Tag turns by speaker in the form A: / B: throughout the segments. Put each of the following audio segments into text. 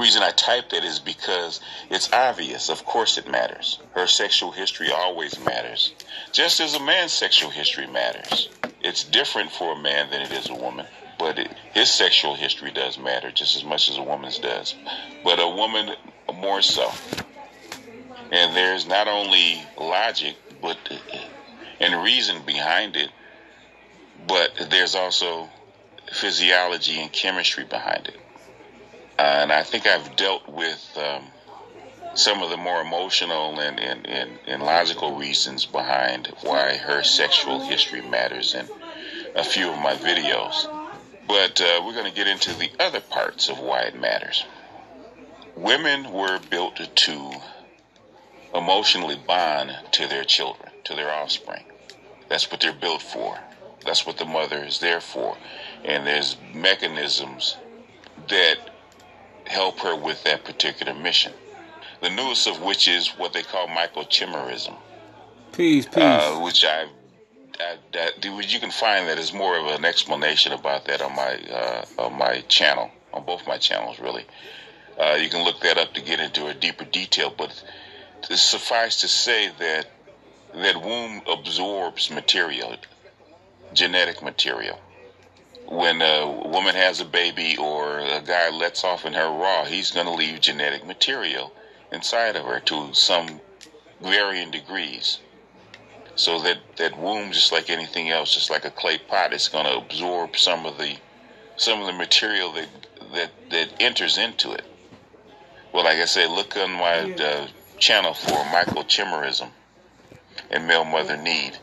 A: reason I typed that is because it's obvious. Of course it matters. Her sexual history always matters. Just as a man's sexual history matters. It's different for a man than it is a woman. But his sexual history does matter just as much as a woman's does. But a woman more so. And there's not only logic and reason behind it, but there's also physiology and chemistry behind it. And I think I've dealt with some of the more emotional and logical reasons behind why her sexual history matters in a few of my videos. But we're going to get into the other parts of why it matters. Women were built to emotionally bond to their children, to their offspring. That's what they're built for. That's what the mother is there for. And there's mechanisms that help her with that particular mission. The newest of which is what they call microchimerism.
B: Peace.
A: Which you can find that is more of an explanation about that on my channel, on both my channels really. You can look that up to get into a deeper detail, but suffice to say that womb absorbs material, genetic material. When a woman has a baby or a guy lets off in her raw, he's going to leave genetic material inside of her to some varying degrees. So that womb, just like anything else, just like a clay pot, is going to absorb some of the material that enters into it. Well, like I said, look on my channel for microchimerism and male mother need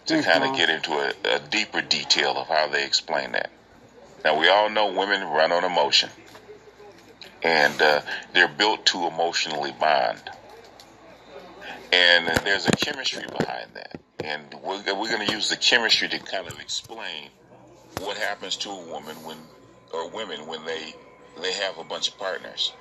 A: to kind of get into a deeper detail of how they explain that. Now, we all know women run on emotion, and they're built to emotionally bond. And there's a chemistry behind that. And we're going to use the chemistry to kind of explain what happens to a woman women when they have a bunch of partners.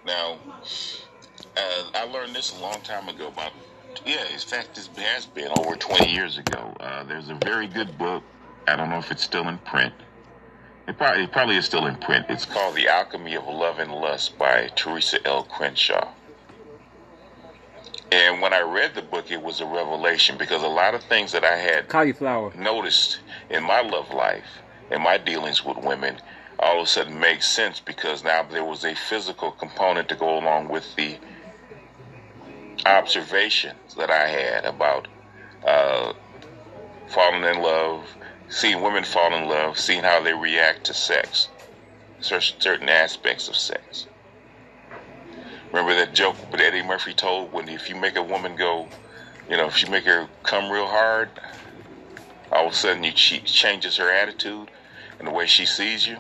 A: Now, I learned this a long time ago in fact, this has been over 20 years ago. There's a very good book. I don't know if it's still in print. It probably is still in print. It's called The Alchemy of Love and Lust by Teresa L. Crenshaw. And when I read the book, it was a revelation because a lot of things that I had noticed in my love life and my dealings with women all of a sudden made sense because now there was a physical component to go along with the observations that I had about falling in love, seeing women fall in love, seeing how they react to sex, certain aspects of sex. Remember that joke that Eddie Murphy told if you make a woman go, if you make her come real hard, all of a sudden she changes her attitude and the way she sees you?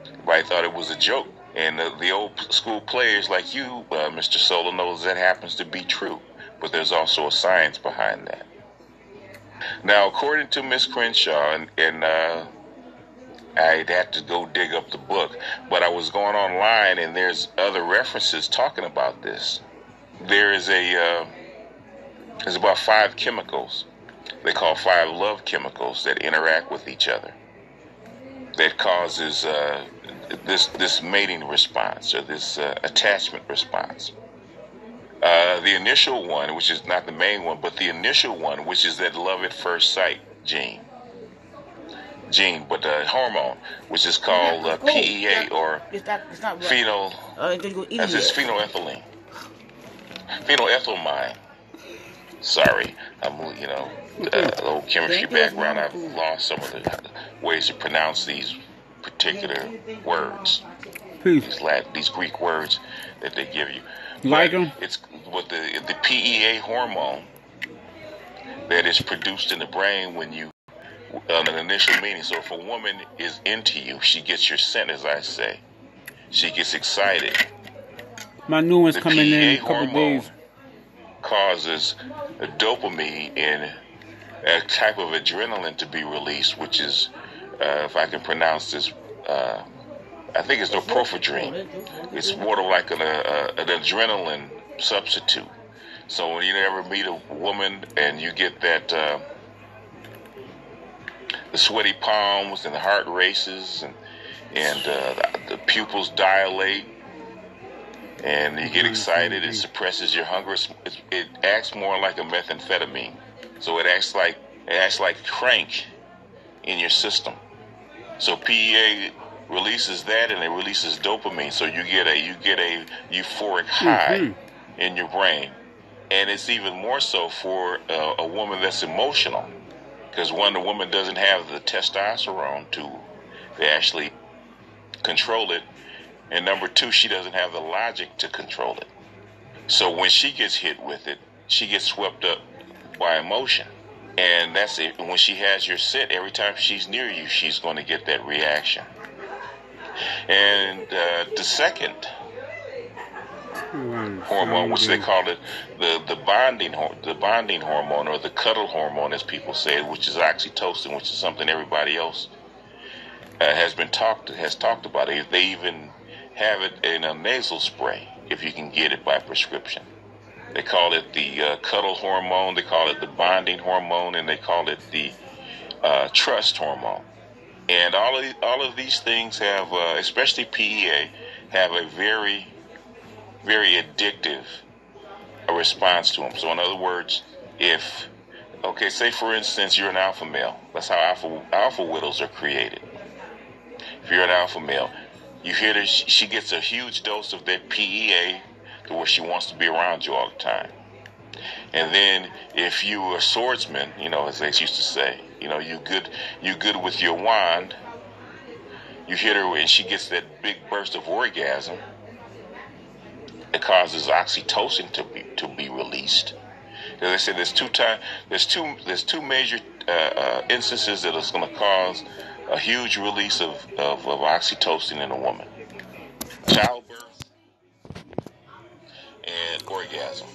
A: Everybody thought it was a joke. And the old school players like you, Mr. Solo, knows that happens to be true. But there's also a science behind that. Now, according to Miss Crenshaw, and I'd have to go dig up the book, but I was going online and there's other references talking about this. There's about 5 chemicals they call 5 love chemicals that interact with each other that causes this mating response or this attachment response. The initial one, which is not the main one, but the initial one, which is that love at first sight gene, but the hormone, which is called PEA or phenylethylamine. Phenylethylamine. Sorry, I'm a little chemistry background. I've lost some of the ways to pronounce these particular words. These Greek words that they give you.
B: Like them?
A: It's what the PEA hormone that is produced in the brain when you on an initial meeting. So if a woman is into you, she gets your scent, as I say. She gets excited.
B: My new one's coming in a couple days.
A: Causes a dopamine and a type of adrenaline to be released, which is, if I can pronounce this, I think it's norepinephrine. It's more like an adrenaline substitute. So when you ever meet a woman and you get that, the sweaty palms and the heart races and the pupils dilate and you get excited. It suppresses your hunger. It acts more like a methamphetamine, so it acts like crank in your system. So PEA releases that, and it releases dopamine, so you get a euphoric high in your brain. And it's even more so for a woman that's emotional, because one, the woman doesn't have the testosterone to actually control it, and number two, she doesn't have the logic to control it. So when she gets hit with it, she gets swept up by emotion. And that's it. When she has your scent, every time she's near you, she's going to get that reaction. And the second hormone, which they call it the bonding hormone, or the cuddle hormone, as people say, which is oxytocin, which is something everybody else has talked about. They even have it in a nasal spray if you can get it by prescription. They call it the cuddle hormone, they call it the bonding hormone, and they call it the trust hormone. And all of these things have, especially PEA, have a very, very addictive response to them. So in other words, say for instance you're an alpha male. That's how alpha widows are created. If you're an alpha male, you hear that she gets a huge dose of that PEA to where she wants to be around you all the time. And then if you are a swordsman, as they used to say, you good with your wand, you hit her and she gets that big burst of orgasm. It causes oxytocin to be released. As I said, there's two major instances that is going to cause a huge release of oxytocin in a woman: childbirth and orgasm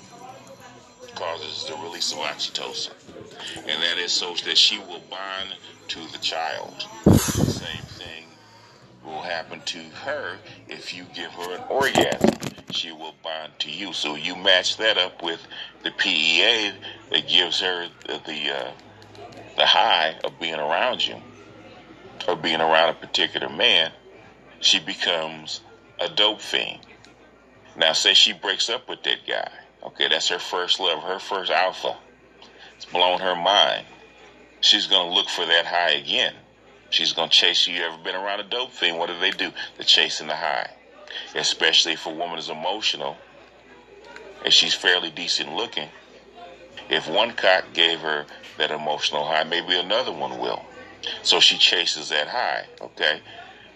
A: causes the release of oxytocin, and that is so that she will bond to the child. The same thing will happen to her if you give her an orgasm. She will bond to you. So you match that up with the PEA that gives her the high of being around you, or being around a particular man. She becomes a dope fiend. Now, say she breaks up with that guy. Okay, that's her first love, her first alpha. It's blown her mind. She's going to look for that high again. She's going to chase you. You ever been around a dope fiend? What do? They're chasing the high. Especially if a woman is emotional and she's fairly decent looking. If one cock gave her that emotional high, maybe another one will. So she chases that high, okay?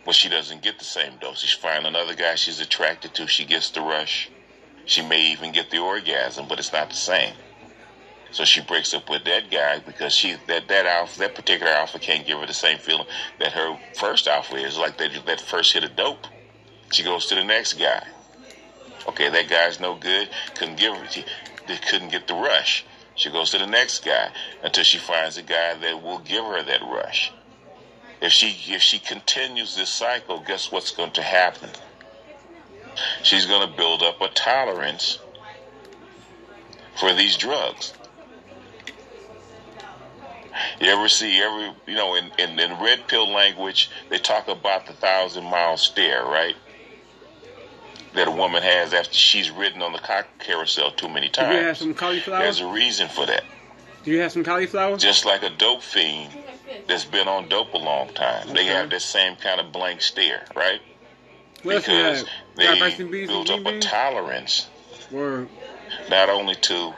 A: But she doesn't get the same dose. She finds another guy she's attracted to. She gets the rush. She may even get the orgasm, but it's not the same. So she breaks up with that guy because that particular alpha can't give her the same feeling that her first alpha is, like that first hit of dope. She goes to the next guy. Okay, that guy's no good. Couldn't get the rush. She goes to the next guy until she finds a guy that will give her that rush. If she continues this cycle, guess what's going to happen? She's going to build up a tolerance for these drugs. You ever see in red pill language, they talk about the 1,000-mile stare, right? That a woman has after she's ridden on the cock carousel too many times.
B: Do you have some cauliflower?
A: There's a reason for that.
B: Do you have some cauliflower?
A: Just like a dope fiend that's been on dope a long time. They have that same kind of blank stare, right? Because they built up a tolerance not only to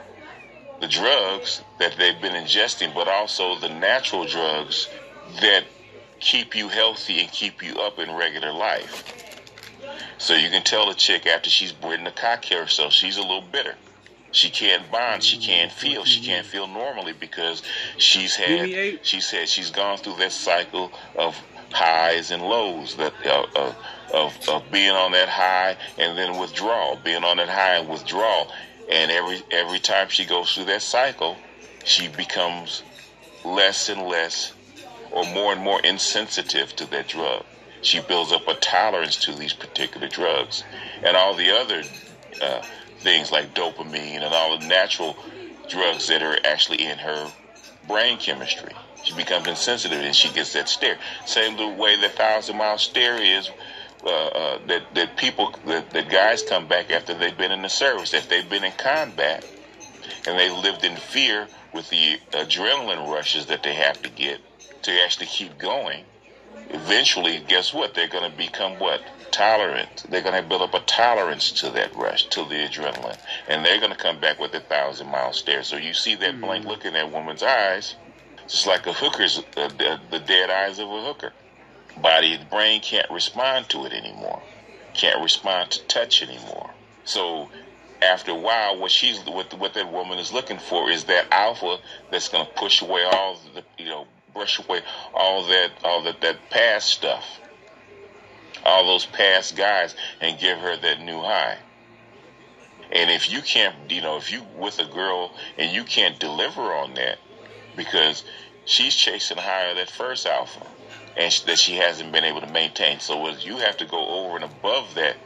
A: the drugs that they've been ingesting, but also the natural drugs that keep you healthy and keep you up in regular life. So you can tell a chick after she's ridden the cock carousel, she's a little bitter. She can't bond. She can't feel normally because she's gone through that cycle of highs and lows, that of being on that high and then withdrawal, being on that high and withdrawal. And every time she goes through that cycle, she becomes less and less, or more and more insensitive to that drug. She builds up a tolerance to these particular drugs and all the other things like dopamine and all the natural drugs that are actually in her brain chemistry. She becomes insensitive and she gets that stare. Same the way the 1,000-mile stare is that guys come back after they've been in the service. If they've been in combat and they lived in fear with the adrenaline rushes that they have to get to actually keep going, eventually, guess what? They're going to become what? Tolerant. They're going to build up a tolerance to that rush, to the adrenaline, and they're going to come back with a 1,000-mile stare. So you see that blank look in that woman's eyes, just like a hooker's, the dead eyes of a hooker. Body and brain can't respond to it anymore. Can't respond to touch anymore. So after a while, what that woman is looking for is that alpha that's going to push away all the, brush away all that past stuff, all those past guys, and give her that new high. And if you can't, if you with a girl and you can't deliver on that, because she's chasing higher that first alpha, and that she hasn't been able to maintain. So you have to go over and above that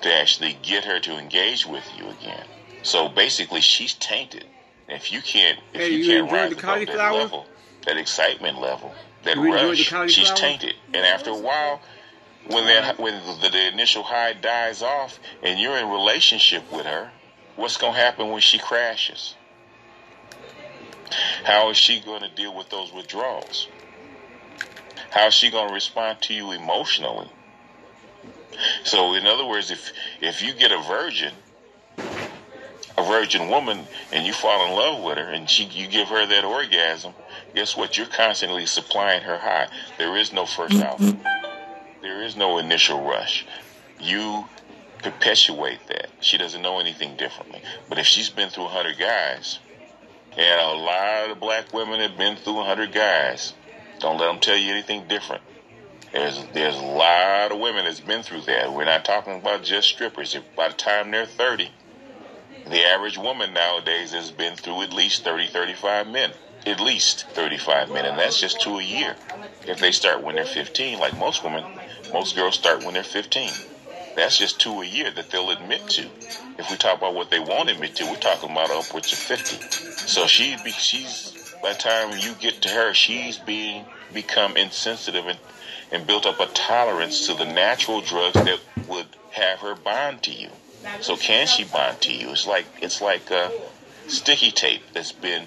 A: to actually get her to engage with you again. So basically, she's tainted. If you can't rise above that level, that excitement level, that rush, she's tainted. And after a while, when the initial high dies off, and you're in relationship with her, what's going to happen when she crashes? How is she going to deal with those withdrawals? How is she going to respond to you emotionally? So, in other words, if you get a virgin woman, and you fall in love with her, and you give her that orgasm, guess what? You're constantly supplying her high. There is no first alpha. There is no initial rush. You perpetuate that. She doesn't know anything differently. But if she's been through 100 guys, and a lot of black women have been through 100 guys, don't let them tell you anything different. There's a lot of women that's been through that. We're not talking about just strippers. If by the time they're 30, the average woman nowadays has been through at least 30, 35 men. At least 35 men, and that's just 2 a year. If they start when they're 15, like most girls start when they're 15. That's just 2 a year that they'll admit to. If we talk about what they won't admit to, we're talking about upwards of 50. So she's by the time you get to her, she's become insensitive and built up a tolerance to the natural drugs that would have her bond to you. So can she bond to you? It's like sticky tape that's been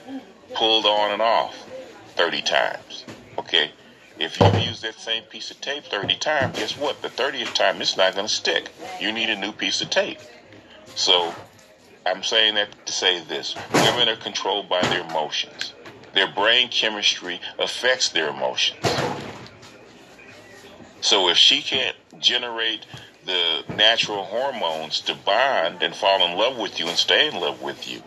A: pulled on and off 30 times. Okay? If you use that same piece of tape 30 times, guess what? The 30th time, it's not going to stick. You need a new piece of tape. So I'm saying that to say this. Women are controlled by their emotions. Their brain chemistry affects their emotions. So if she can't generate the natural hormones to bond and fall in love with you and stay in love with you,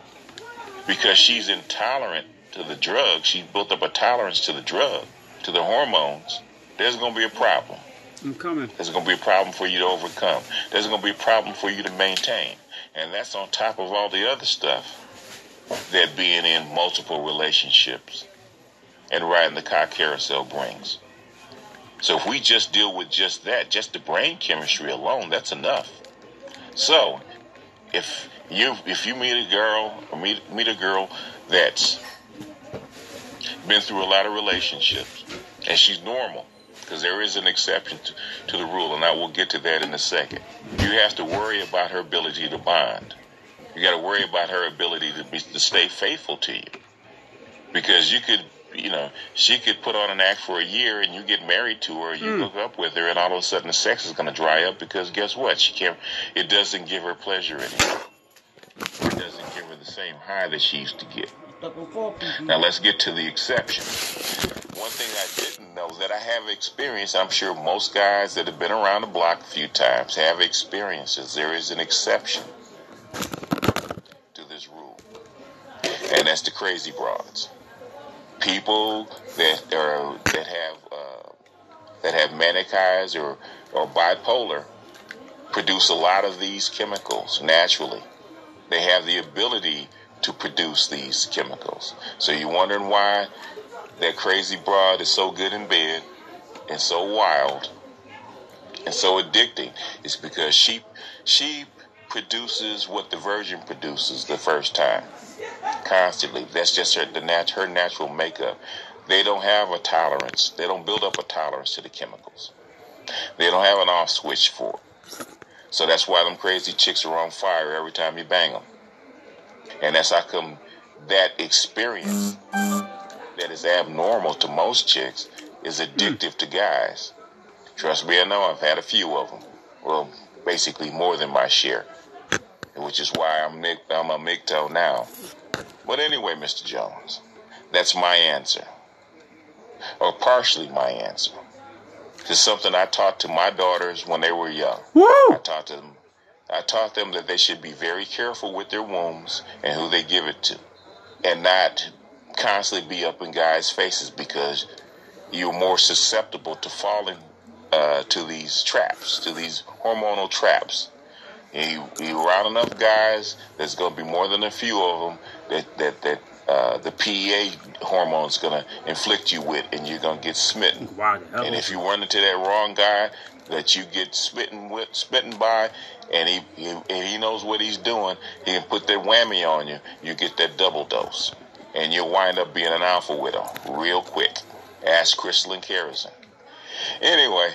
A: because she's intolerant to the drug, she's built up a tolerance to the drug, to the hormones, there's going to be a problem.
B: I'm coming.
A: There's going to be a problem for you to overcome. There's going to be a problem for you to maintain. And that's on top of all the other stuff that being in multiple relationships and riding the car carousel brings. So if we just deal with just that, just the brain chemistry alone, that's enough. So if you meet a girl or meet a girl that's been through a lot of relationships and she's normal, because there is an exception to the rule, and I will get to that in a second. You have to worry about her ability to bond. You got to worry about her ability to stay faithful to you, because she could put on an act for a year, and you get married to her, you hook up with her, and all of a sudden the sex is going to dry up, because guess what? It doesn't give her pleasure anymore. It doesn't give her the same high that she used to get. Now let's get to the exception. One thing I didn't know that I have experienced, I'm sure most guys that have been around the block a few times have experiences. There is an exception to this rule, and that's the crazy broads. People that have manic eyes or bipolar produce a lot of these chemicals naturally. They have the ability to produce these chemicals. So you're wondering why that crazy broad is so good in bed and so wild and so addicting. It's because she produces what the virgin produces the first time, constantly. That's just her natural makeup. They don't have a tolerance. They don't build up a tolerance to the chemicals. They don't have an off switch for it. So that's why them crazy chicks are on fire every time you bang them. And that's how come that experience that is abnormal to most chicks is addictive to guys. Trust me, I know. I've had a few of them. Well, basically more than my share. Which is why I'm a MGTOW now. But anyway, Mr. Jones, that's my answer. Or partially my answer. It's something I taught to my daughters when they were young.
B: Woo!
A: I taught them that they should be very careful with their wombs and who they give it to. And not constantly be up in guys' faces, because you're more susceptible to falling to these traps, to these hormonal traps. And you around enough guys, there's going to be more than a few of them that the PEA hormone is going to inflict you with, and you're going to get smitten. And if you run into that wrong guy that you get smitten by, and he knows what he's doing, he can put that whammy on you. You get that double dose, and you'll wind up being an alpha widow real quick. Ask Crystal and Kerosene. Anyway,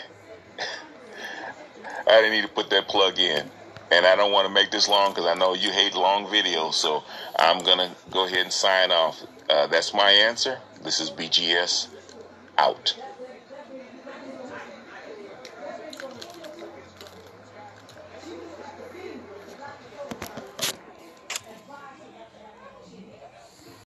A: I didn't need to put that plug in. And I don't want to make this long because I know you hate long videos, so I'm going to go ahead and sign off. That's my answer. This is BGS out.